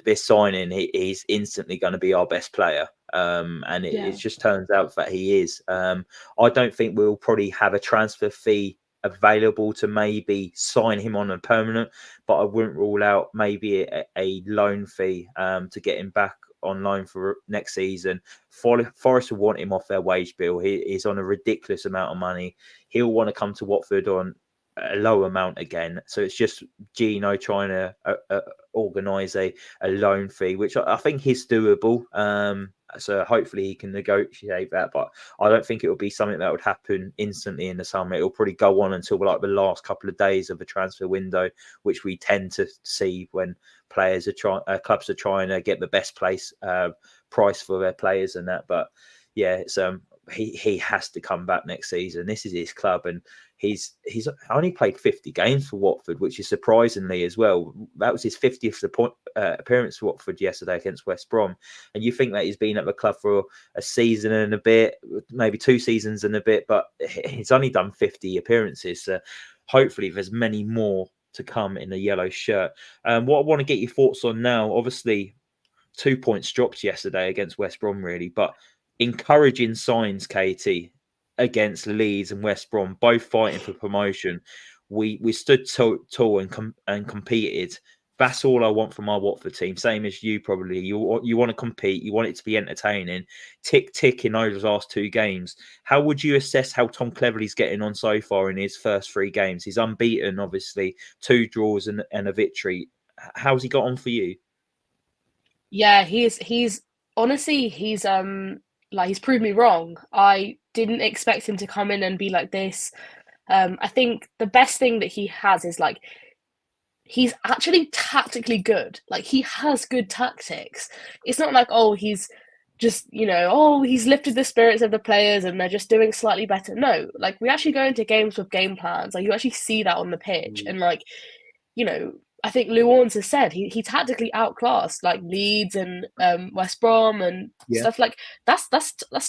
this signing, he's instantly going to be our best player. And it just turns out that he is. I don't think we'll probably have a transfer fee available to maybe sign him on a permanent, but I wouldn't rule out maybe a loan fee to get him back on loan for next season. Forest will want him off their wage bill. He's on a ridiculous amount of money. He'll want to come to Watford on a low amount again. So it's just Gino trying to organise a loan fee, which I think is doable. So hopefully he can negotiate that, but I don't think it will be something that would happen instantly in the summer. It will probably go on until like the last couple of days of the transfer window, which we tend to see when players are clubs are trying to get the best price for their players and that. But yeah, it's he has to come back next season. This is his club, and he's only played 50 games for Watford, which is surprisingly as well. That was his 50th appearance for Watford yesterday against West Brom. And you think that he's been at the club for a season and a bit, maybe 2 seasons and a bit, but he's only done 50 appearances. So hopefully there's many more to come in the yellow shirt. What I want to get your thoughts on now, obviously 2 points dropped yesterday against West Brom, really, but encouraging signs, Caity, against Leeds and West Brom, both fighting for promotion. We stood tall and competed. That's all I want from our Watford team. Same as you probably. You want to compete. You want it to be entertaining. Tick in those last 2 games. How would you assess how Tom Cleverley's getting on so far in his first 3 games? He's unbeaten, obviously, 2 draws and a victory. How's he got on for you? Yeah, he's honestly he's proved me wrong. I didn't expect him to come in and be like this. I think the best thing that he has is like he's actually tactically good. Like he has good tactics. It's not like he's just he's lifted the spirits of the players and they're just doing slightly better. No, like we actually go into games with game plans. Like you actually see that on the pitch, and like I think Luans has said he tactically outclassed like Leeds and West Brom and stuff like that's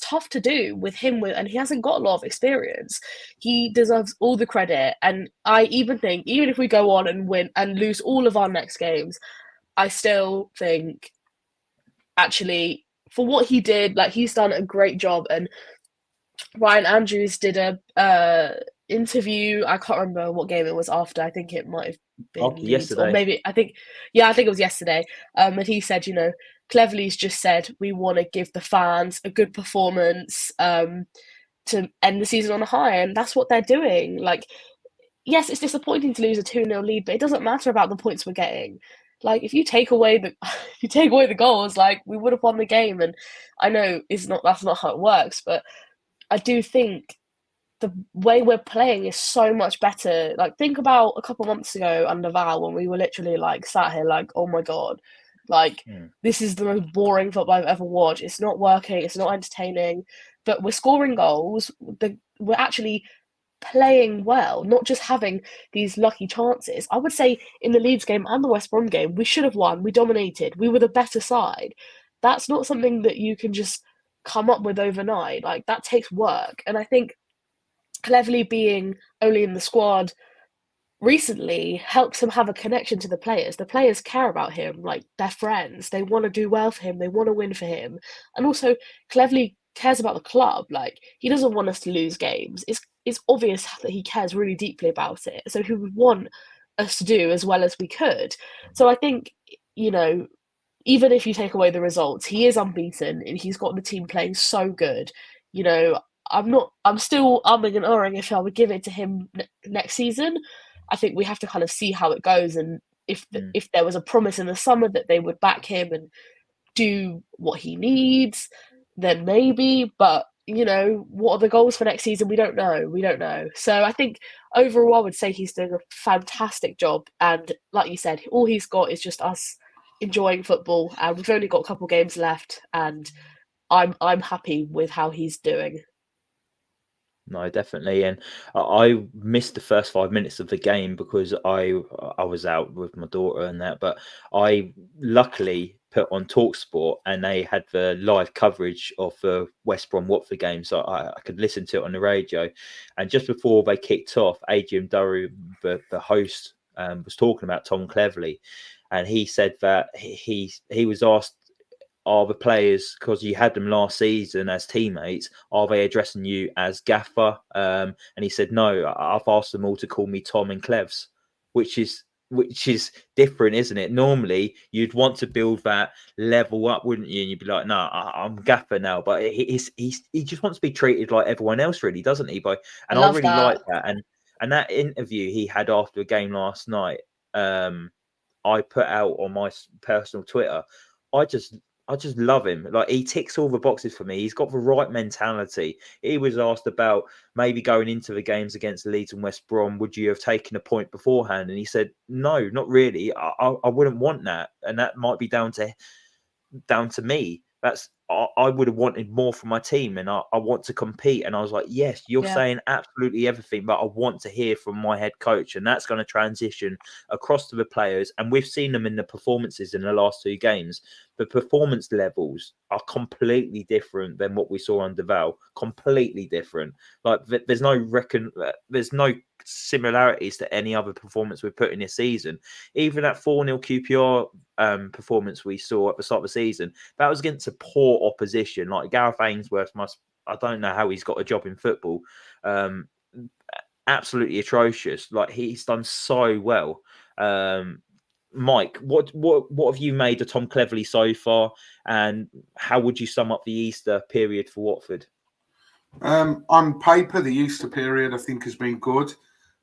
tough to do with him, and he hasn't got a lot of experience. He deserves all the credit, and I even think even if we go on and win and lose all of our next games, I still think actually for what he did, like he's done a great job. And Ryan Andrews did a interview. I can't remember what game it was after. I think it might have been Leeds, yesterday, or maybe I think it was yesterday. And he said, Cleverley's just said we want to give the fans a good performance to end the season on a high, and that's what they're doing. Like, yes, it's disappointing to lose a 2-0 lead, but it doesn't matter about the points we're getting. Like if you take away the goals, like we would have won the game. And I know that's not how it works, but I do think the way we're playing is so much better. Like think about a couple months ago under Val when we were literally like sat here like, oh my god, like this is the most boring football I've ever watched. It's not working. It's not entertaining. But we're scoring goals. We're actually playing well, not just having these lucky chances. I would say in the Leeds game and the West Brom game, we should have won. We dominated. We were the better side. That's not something that you can just come up with overnight. Like that takes work. And I think Cleverley being only in the squad recently helps him have a connection to the players. The players care about him, like they're friends. They want to do well for him. They want to win for him. And also, Cleverley cares about the club. Like he doesn't want us to lose games. It's obvious that he cares really deeply about it. So he would want us to do as well as we could. So I think, you know, even if you take away the results, he is unbeaten and he's got the team playing so good. You know, I'm still umming and ahhing if I would give it to him next season. I think we have to kind of see how it goes, and if there was a promise in the summer that they would back him and do what he needs, then maybe. But you know, what are the goals for next season? We don't know. So I think overall, I would say he's doing a fantastic job. And like you said, all he's got is just us enjoying football, and we've only got a couple games left, and I'm happy with how he's doing. No, definitely. And I missed the first 5 minutes of the game because I was out with my daughter and that, but I luckily put on TalkSport and they had the live coverage of the West Brom Watford game, so I could listen to it on the radio. And just before they kicked off, Adrian Durham, the host, was talking about Tom Cleverley, and he said that he was asked, are the players, because you had them last season as teammates, are they addressing you as gaffer? And he said, no, I've asked them all to call me Tom and Clevs, which is different, isn't it? Normally, you'd want to build that level up, wouldn't you? And you'd be like, no, I'm gaffer now. But he just wants to be treated like everyone else, really, doesn't he? And I really like that. And that interview he had after a game last night, I put out on my personal Twitter. I just love him. Like he ticks all the boxes for me. He's got the right mentality. He was asked about maybe going into the games against Leeds and West Brom, would you have taken a point beforehand? And he said, no, not really. I wouldn't want that. And that might be down to me. I would have wanted more from my team, and I want to compete. And I was like, yes, you're saying absolutely everything, but I want to hear from my head coach. And that's going to transition across to the players. And we've seen them in the performances in the last 2 games. The performance levels are completely different than what we saw on Val. Completely different. Like there's no similarities to any other performance we've put in this season. Even that 4-0 QPR performance we saw at the start of the season, that was against a poor opposition. Like Gareth Ainsworth I don't know how he's got a job in football. Absolutely atrocious. Like he's done so well. Mike, what have you made of Tom Cleverley so far, and how would you sum up the Easter period for Watford? On paper, the Easter period I think has been good,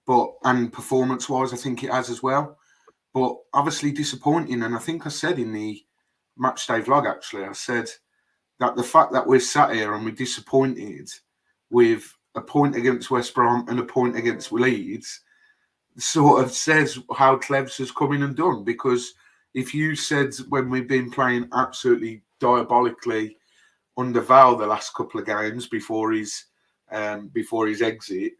and performance-wise, I think it has as well. But obviously disappointing, and I think I said in the matchday vlog, actually, I said that the fact that we're sat here and we're disappointed with a point against West Brom and a point against Leeds sort of says how Clevs has come in and done. Because if you said when we've been playing absolutely diabolically under Val the last couple of games before his exit,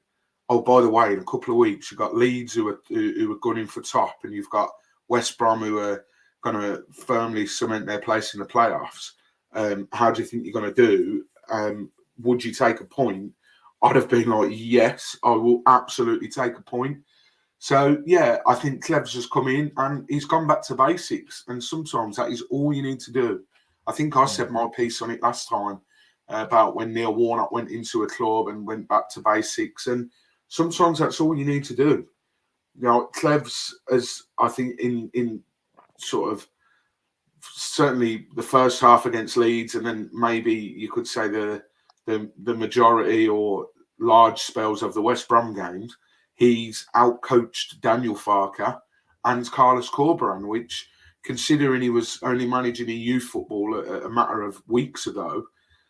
oh, by the way, in a couple of weeks you've got Leeds who are gunning for top, and you've got West Brom who are going to firmly cement their place in the playoffs. How do you think you're going to do? Would you take a point? I'd have been like, yes, I will absolutely take a point. So, yeah, I think Clevs has come in and he's gone back to basics. And sometimes that is all you need to do. I think I said my piece on it last time about when Neil Warnock went into a club and went back to basics. And sometimes that's all you need to do. You know, Clevs, as I think in sort of certainly the first half against Leeds, and then maybe you could say the majority or large spells of the West Brom games, he's outcoached Daniel Farke and Carlos Corberán, which considering he was only managing in youth football a matter of weeks ago,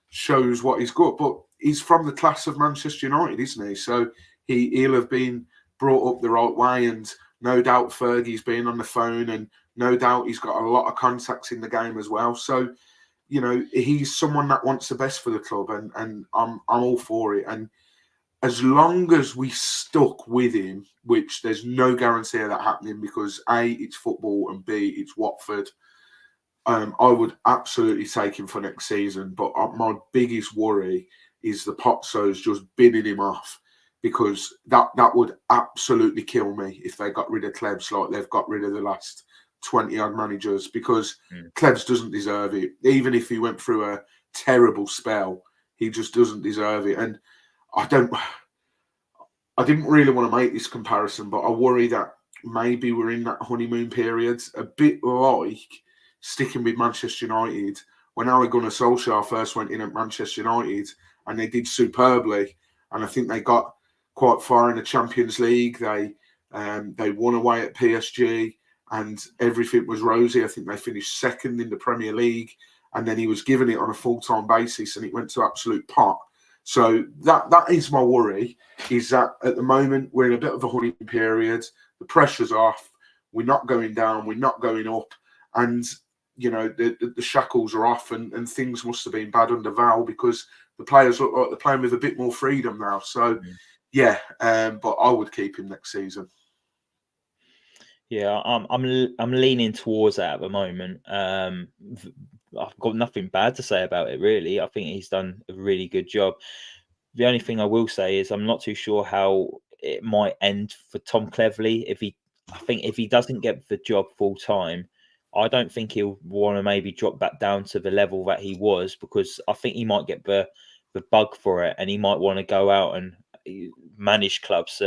shows what he's got. But he's from the class of Manchester United, isn't he? So he'll have been brought up the right way, and no doubt Fergie's been on the phone, and no doubt he's got a lot of contacts in the game as well. So, you know, he's someone that wants the best for the club, and I'm all for it. And as long as we stuck with him, which there's no guarantee of that happening because A, it's football, and B, it's Watford, I would absolutely take him for next season. But my biggest worry is the Potsos just binning him off, because that would absolutely kill me if they got rid of Clevs like they've got rid of the last 20-odd managers, because Clevs doesn't deserve it. Even if he went through a terrible spell, he just doesn't deserve it. And I didn't really want to make this comparison, but I worry that maybe we're in that honeymoon period, a bit like sticking with Manchester United. When Ole Gunnar Solskjaer first went in at Manchester United, and they did superbly, and I think they got quite far in the Champions League. They won away at PSG, and everything was rosy. I think they finished second in the Premier League, and then he was given it on a full-time basis, and it went to absolute pot. So that is my worry, is that at the moment we're in a bit of a honeymoon period. The pressure's off. We're not going down. We're not going up. And, you know, the shackles are off, and things must have been bad under Val, because the players look like they're playing with a bit more freedom now. So, yeah, but I would keep him next season. Yeah, I'm leaning towards that at the moment. I've got nothing bad to say about it, really. I think he's done a really good job. The only thing I will say is I'm not too sure how it might end for Tom Cleverley. I think if he doesn't get the job full time, I don't think he'll want to maybe drop back down to the level that he was, because I think he might get the bug for it, and he might want to go out and manage clubs.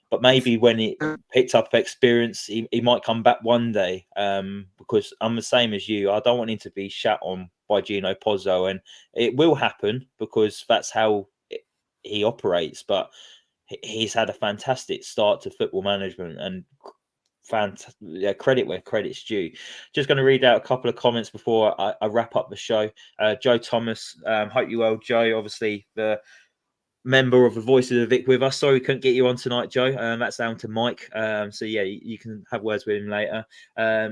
But maybe when he picked up experience, he might come back one day. Because I'm the same as you. I don't want him to be shat on by Gino Pozzo, and it will happen because that's how he operates. But he's had a fantastic start to football management, and credit where credit's due. Just going to read out a couple of comments before I wrap up the show. Joe Thomas, hope you well, Joe. Obviously, the member of the Voices of Vic with us. Sorry we couldn't get you on tonight, Joe. That's down to Mike. So yeah, you can have words with him later.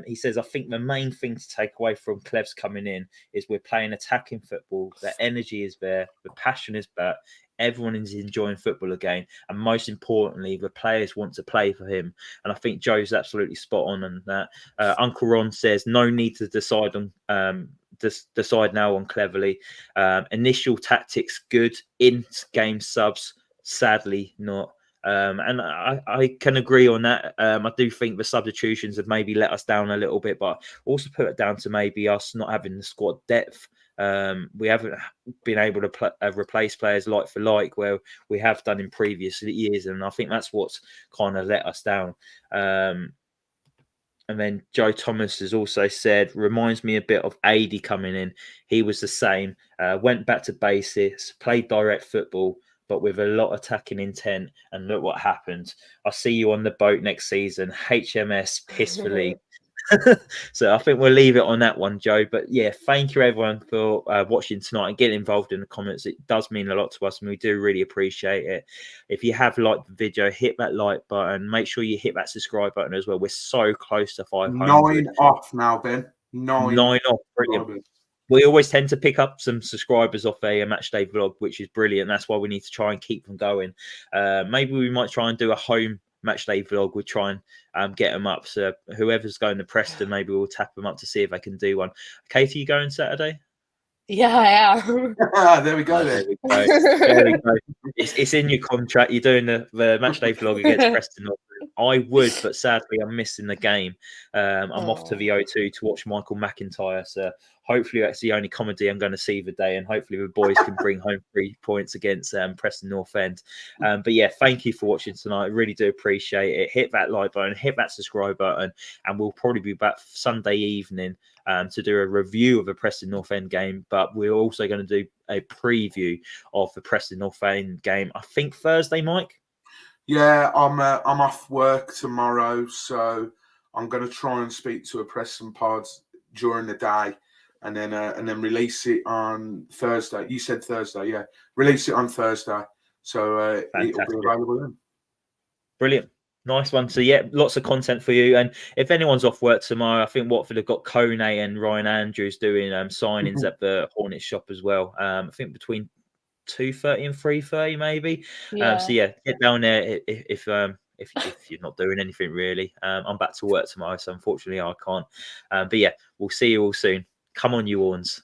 He says, I think the main thing to take away from Clevs coming in is we're playing attacking football. The energy is there. The passion is back. Everyone is enjoying football again. And most importantly, the players want to play for him. And I think Joe's absolutely spot on that. Uncle Ron says, no need to decide now on Cleverley. Initial tactics good, in-game subs sadly not. And I can agree on that. I do think the substitutions have maybe let us down a little bit, but also put it down to maybe us not having the squad depth. We haven't been able to replace players like for like where we have done in previous years, and I think that's what's kind of let us down. And then Joe Thomas has also said, reminds me a bit of Aiton coming in. He was the same, went back to basics, played direct football, but with a lot of attacking intent. And look what happened. I'll see you on the boat next season. HMS Pissfully. So I think we'll leave it on that one, Joe. But yeah, thank you everyone for watching tonight and getting involved in the comments. It does mean a lot to us, and we do really appreciate it. If you have liked the video, hit that like button. Make sure you hit that subscribe button as well. We're so close to 500. 9 off now, Ben. 9 off. Brilliant. We always tend to pick up some subscribers off a matchday vlog, which is brilliant. That's why we need to try and keep them going. Maybe we might try and do a home matchday vlog. We'll try and get them up. So whoever's going to Preston, maybe we'll tap them up to see if they can do one. Caity, you going Saturday? Yeah, I am. There we go. There we go. It's in your contract. You're doing the matchday vlog against Preston. I would, but sadly, I'm missing the game. I'm off to the O2 to watch Michael McIntyre. So hopefully, that's the only comedy I'm going to see the day, and hopefully, the boys can bring home 3 points against Preston North End. But yeah, thank you for watching tonight. I really do appreciate it. Hit that like button, hit that subscribe button, and we'll probably be back Sunday evening to do a review of the Preston North End game. But we're also going to do a preview of the Preston North End game. I think Thursday, Mike. Yeah, I'm off work tomorrow, so I'm going to try and speak to a press and pods during the day, and then release it on Thursday. You said Thursday, yeah. Release it on Thursday, so it'll be available then. Brilliant. Nice one. So yeah, lots of content for you. And if anyone's off work tomorrow, I think Watford have got Kone and Ryan Andrews doing signings at the Hornet shop as well. I think between 2:30 and 3:30 maybe. So yeah, get down there if you're not doing anything really. I'm back to work tomorrow, so unfortunately I can't. But yeah, we'll see you all soon. Come on, you Horns.